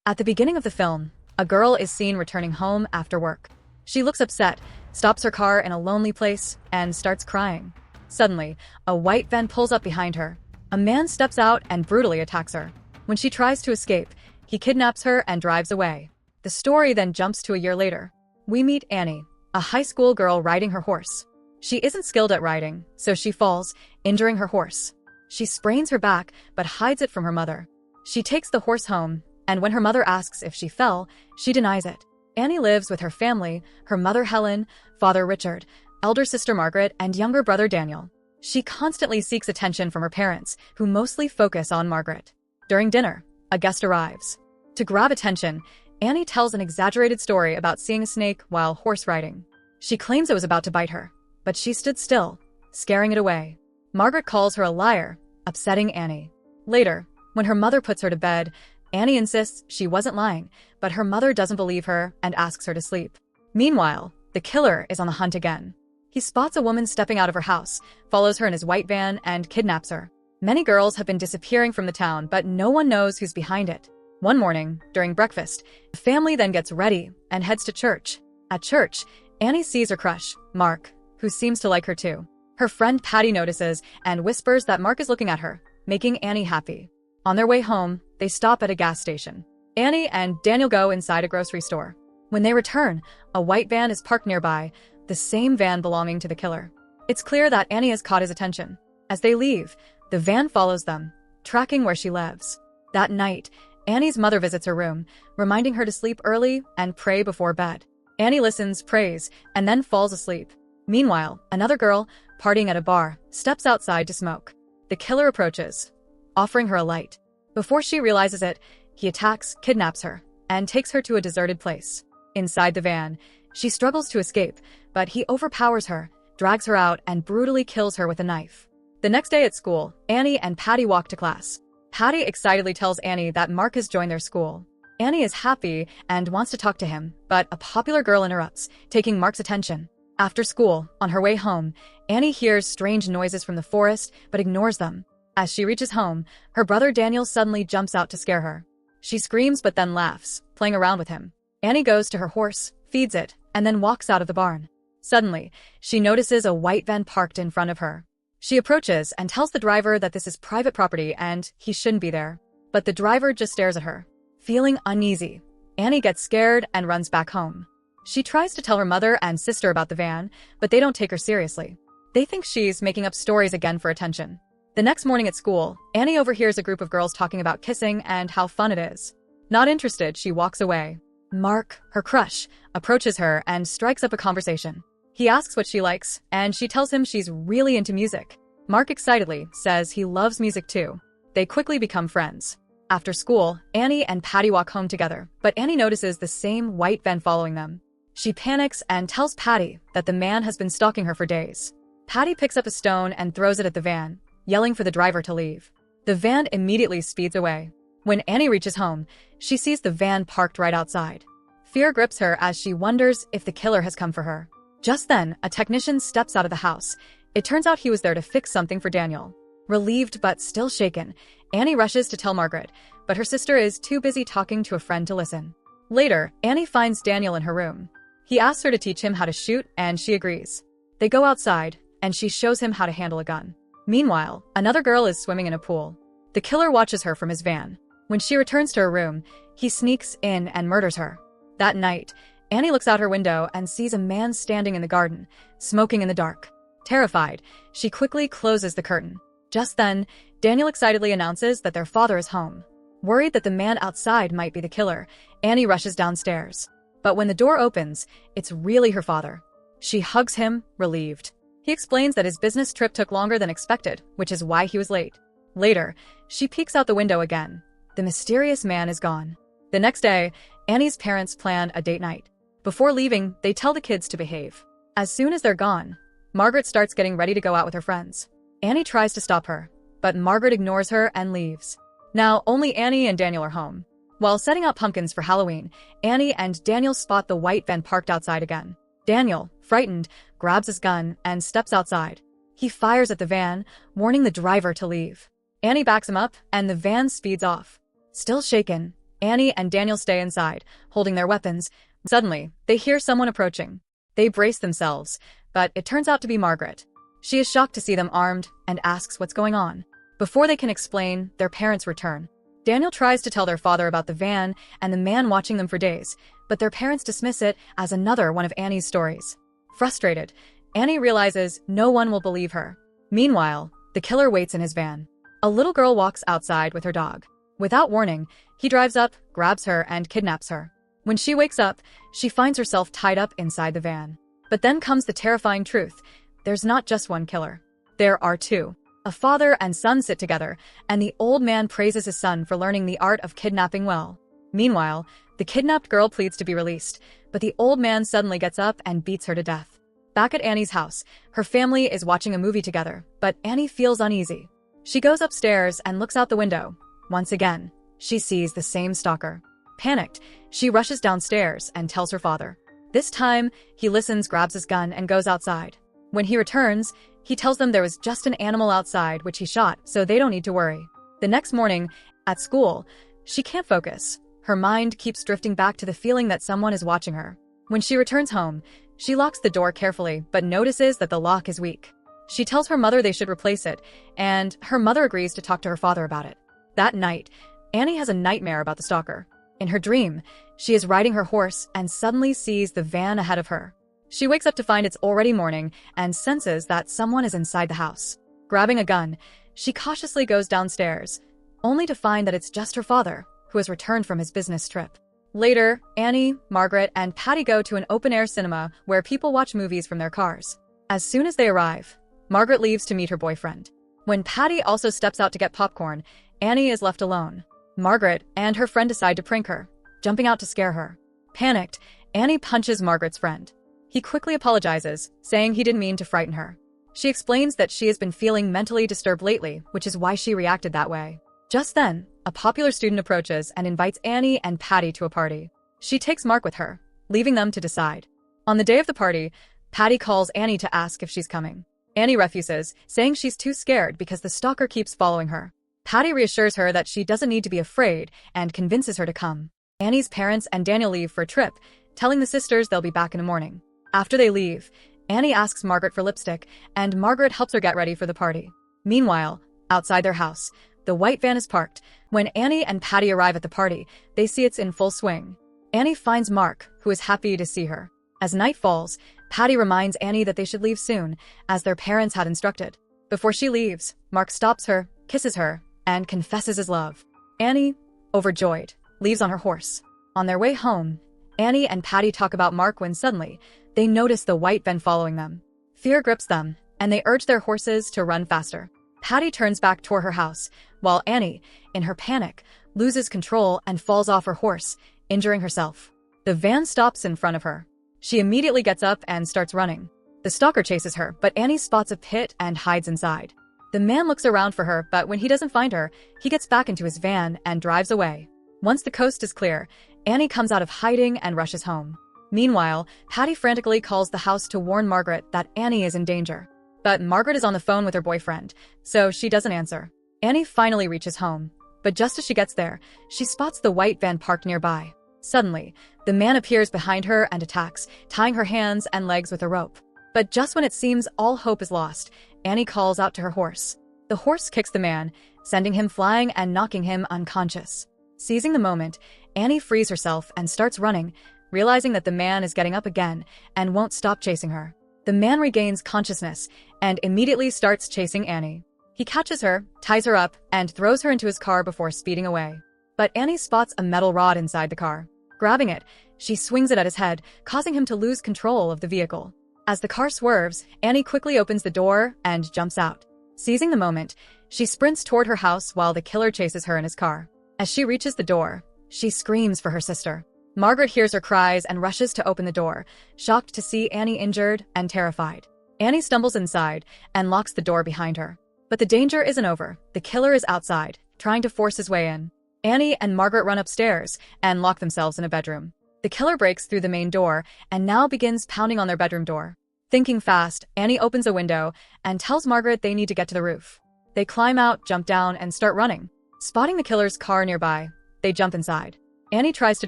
At the beginning of the film, a girl is seen returning home after work. She looks upset, stops her car in a lonely place, and starts crying. Suddenly, a white van pulls up behind her. A man steps out and brutally attacks her. When she tries to escape, he kidnaps her and drives away. The story then jumps to a year later. We meet Annie, a high school girl riding her horse. She isn't skilled at riding, so she falls, injuring her horse. She sprains her back, but hides it from her mother. She takes the horse home, and when her mother asks if she fell, she denies it. Annie lives with her family, her mother Helen, father Richard, elder sister Margaret, and younger brother Daniel. She constantly seeks attention from her parents, who mostly focus on Margaret. During dinner, a guest arrives. To grab attention, Annie tells an exaggerated story about seeing a snake while horse riding. She claims it was about to bite her, but she stood still, scaring it away. Margaret calls her a liar, upsetting Annie. Later, when her mother puts her to bed, Annie insists she wasn't lying, but her mother doesn't believe her and asks her to sleep. Meanwhile, the killer is on the hunt again. He spots a woman stepping out of her house, follows her in his white van, and kidnaps her. Many girls have been disappearing from the town, but no one knows who's behind it. One morning, during breakfast, the family then gets ready and heads to church. At church, Annie sees her crush, Mark, who seems to like her too. Her friend Patty notices and whispers that Mark is looking at her, making Annie happy. On their way home, they stop at a gas station. Annie and Daniel go inside a grocery store. When they return, a white van is parked nearby, the same van belonging to the killer. It's clear that Annie has caught his attention. As they leave, the van follows them, tracking where she lives. That night, Annie's mother visits her room, reminding her to sleep early and pray before bed. Annie listens, prays, and then falls asleep. Meanwhile, another girl, partying at a bar, steps outside to smoke. The killer approaches, offering her a light. Before she realizes it, he attacks, kidnaps her, and takes her to a deserted place. Inside the van, she struggles to escape, but he overpowers her, drags her out, and brutally kills her with a knife. The next day at school, Annie and Patty walk to class. Patty excitedly tells Annie that Mark has joined their school. Annie is happy and wants to talk to him, but a popular girl interrupts, taking Mark's attention. After school, on her way home, Annie hears strange noises from the forest, but ignores them. As she reaches home, her brother Daniel suddenly jumps out to scare her. She screams but then laughs, playing around with him. Annie goes to her horse, feeds it, and then walks out of the barn. Suddenly, she notices a white van parked in front of her. She approaches and tells the driver that this is private property and he shouldn't be there. But the driver just stares at her. Feeling uneasy, Annie gets scared and runs back home. She tries to tell her mother and sister about the van, but they don't take her seriously. They think she's making up stories again for attention. The next morning at school, Annie overhears a group of girls talking about kissing and how fun it is. Not interested, she walks away. Mark, her crush, approaches her and strikes up a conversation. He asks what she likes, and she tells him she's really into music. Mark excitedly says he loves music too. They quickly become friends. After school, Annie and Patty walk home together, but Annie notices the same white van following them. She panics and tells Patty that the man has been stalking her for days. Patty picks up a stone and throws it at the van, yelling for the driver to leave. The van immediately speeds away. When Annie reaches home, she sees the van parked right outside. Fear grips her as she wonders if the killer has come for her. Just then, a technician steps out of the house. It turns out he was there to fix something for Daniel. Relieved but still shaken, Annie rushes to tell Margaret, but her sister is too busy talking to a friend to listen. Later, Annie finds Daniel in her room. He asks her to teach him how to shoot, and she agrees. They go outside, and she shows him how to handle a gun. Meanwhile, another girl is swimming in a pool. The killer watches her from his van. When she returns to her room, he sneaks in and murders her. That night, Annie looks out her window and sees a man standing in the garden, smoking in the dark. Terrified, she quickly closes the curtain. Just then, Daniel excitedly announces that their father is home. Worried that the man outside might be the killer, Annie rushes downstairs. But when the door opens, it's really her father. She hugs him, relieved. He explains that his business trip took longer than expected, which is why he was late. Later, she peeks out the window again. The mysterious man is gone. The next day, Annie's parents plan a date night. Before leaving, they tell the kids to behave. As soon as they're gone, Margaret starts getting ready to go out with her friends. Annie tries to stop her, but Margaret ignores her and leaves. Now, only Annie and Daniel are home. While setting out pumpkins for Halloween, Annie and Daniel spot the white van parked outside again. Daniel, frightened, grabs his gun and steps outside. He fires at the van, warning the driver to leave. Annie backs him up, and the van speeds off. Still shaken, Annie and Daniel stay inside, holding their weapons. Suddenly, they hear someone approaching. They brace themselves, but it turns out to be Margaret. She is shocked to see them armed and asks what's going on. Before they can explain, their parents return. Daniel tries to tell their father about the van and the man watching them for days, but their parents dismiss it as another one of Annie's stories. Frustrated, Annie realizes no one will believe her. Meanwhile, the killer waits in his van. A little girl walks outside with her dog. Without warning, he drives up, grabs her, and kidnaps her. When she wakes up, she finds herself tied up inside the van. But then comes the terrifying truth. There's not just one killer. There are two. A father and son sit together, and the old man praises his son for learning the art of kidnapping well. Meanwhile, the kidnapped girl pleads to be released, but the old man suddenly gets up and beats her to death. Back at Annie's house, her family is watching a movie together, but Annie feels uneasy. She goes upstairs and looks out the window. Once again, she sees the same stalker. Panicked, she rushes downstairs and tells her father. This time, he listens, grabs his gun, and goes outside. When he returns, he tells them there was just an animal outside which he shot, so they don't need to worry. The next morning, at school, she can't focus. Her mind keeps drifting back to the feeling that someone is watching her. When she returns home, she locks the door carefully but notices that the lock is weak. She tells her mother they should replace it, and her mother agrees to talk to her father about it. That night, Annie has a nightmare about the stalker. In her dream, she is riding her horse and suddenly sees the van ahead of her. She wakes up to find it's already morning and senses that someone is inside the house. Grabbing a gun, she cautiously goes downstairs, only to find that it's just her father, who has returned from his business trip. Later, Annie, Margaret, and Patty go to an open-air cinema where people watch movies from their cars. As soon as they arrive, Margaret leaves to meet her boyfriend. When Patty also steps out to get popcorn, Annie is left alone. Margaret and her friend decide to prank her, jumping out to scare her. Panicked, Annie punches Margaret's friend. He quickly apologizes, saying he didn't mean to frighten her. She explains that she has been feeling mentally disturbed lately, which is why she reacted that way. Just then, a popular student approaches and invites Annie and Patty to a party. She takes Mark with her, leaving them to decide. On the day of the party, Patty calls Annie to ask if she's coming. Annie refuses, saying she's too scared because the stalker keeps following her. Patty reassures her that she doesn't need to be afraid and convinces her to come. Annie's parents and Daniel leave for a trip, telling the sisters they'll be back in the morning. After they leave, Annie asks Margaret for lipstick, and Margaret helps her get ready for the party. Meanwhile, outside their house, the white van is parked. When Annie and Patty arrive at the party, they see it's in full swing. Annie finds Mark, who is happy to see her. As night falls, Patty reminds Annie that they should leave soon, as their parents had instructed. Before she leaves, Mark stops her, kisses her, and confesses his love. Annie, overjoyed, leaves on her horse. On their way home, Annie and Patty talk about Mark when suddenly, they notice the white van following them. Fear grips them, and they urge their horses to run faster. Patty turns back toward her house, while Annie, in her panic, loses control and falls off her horse, injuring herself. The van stops in front of her. She immediately gets up and starts running. The stalker chases her, but Annie spots a pit and hides inside. The man looks around for her, but when he doesn't find her, he gets back into his van and drives away. Once the coast is clear, Annie comes out of hiding and rushes home. Meanwhile, Patty frantically calls the house to warn Margaret that Annie is in danger. But Margaret is on the phone with her boyfriend, so she doesn't answer. Annie finally reaches home, but just as she gets there, she spots the white van parked nearby. Suddenly, the man appears behind her and attacks, tying her hands and legs with a rope. But just when it seems all hope is lost, Annie calls out to her horse. The horse kicks the man, sending him flying and knocking him unconscious. Seizing the moment, Annie frees herself and starts running, realizing that the man is getting up again and won't stop chasing her. The man regains consciousness and immediately starts chasing Annie. He catches her, ties her up, and throws her into his car before speeding away. But Annie spots a metal rod inside the car. Grabbing it, she swings it at his head, causing him to lose control of the vehicle. As the car swerves, Annie quickly opens the door and jumps out. Seizing the moment, she sprints toward her house while the killer chases her in his car. As she reaches the door, she screams for her sister. Margaret hears her cries and rushes to open the door, shocked to see Annie injured and terrified. Annie stumbles inside and locks the door behind her. But the danger isn't over. The killer is outside, trying to force his way in. Annie and Margaret run upstairs and lock themselves in a bedroom. The killer breaks through the main door and now begins pounding on their bedroom door. Thinking fast, Annie opens a window and tells Margaret they need to get to the roof. They climb out, jump down, and start running. Spotting the killer's car nearby, they jump inside. Annie tries to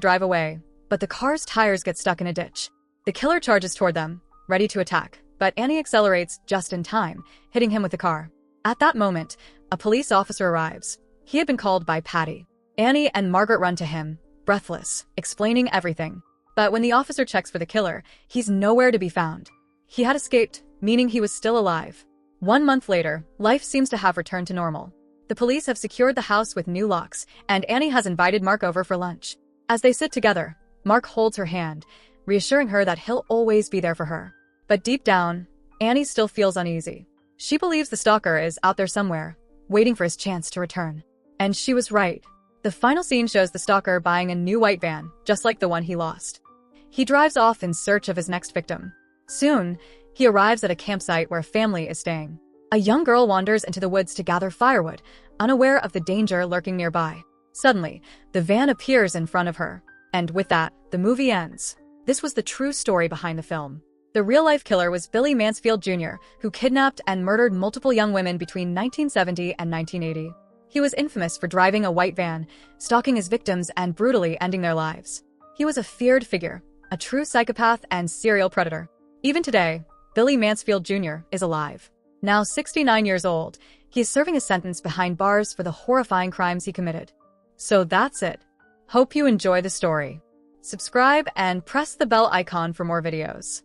drive away, but the car's tires get stuck in a ditch. The killer charges toward them, ready to attack, but Annie accelerates just in time, hitting him with the car. At that moment, a police officer arrives. He had been called by Patty. Annie and Margaret run to him, breathless, explaining everything. But when the officer checks for the killer, he's nowhere to be found. He had escaped, meaning he was still alive. 1 month later, life seems to have returned to normal. The police have secured the house with new locks, and Annie has invited Mark over for lunch. As they sit together, Mark holds her hand, reassuring her that he'll always be there for her. But deep down, Annie still feels uneasy. She believes the stalker is out there somewhere, waiting for his chance to return. And she was right. The final scene shows the stalker buying a new white van, just like the one he lost. He drives off in search of his next victim. Soon, he arrives at a campsite where a family is staying. A young girl wanders into the woods to gather firewood, unaware of the danger lurking nearby. Suddenly, the van appears in front of her. And with that, the movie ends. This was the true story behind the film. The real-life killer was Billy Mansfield Jr., who kidnapped and murdered multiple young women between 1970 and 1980. He was infamous for driving a white van, stalking his victims, and brutally ending their lives. He was a feared figure, a true psychopath and serial predator. Even today, Billy Mansfield Jr. is alive. Now 69 years old, he is serving a sentence behind bars for the horrifying crimes he committed. So that's it. Hope you enjoy the story. Subscribe and press the bell icon for more videos.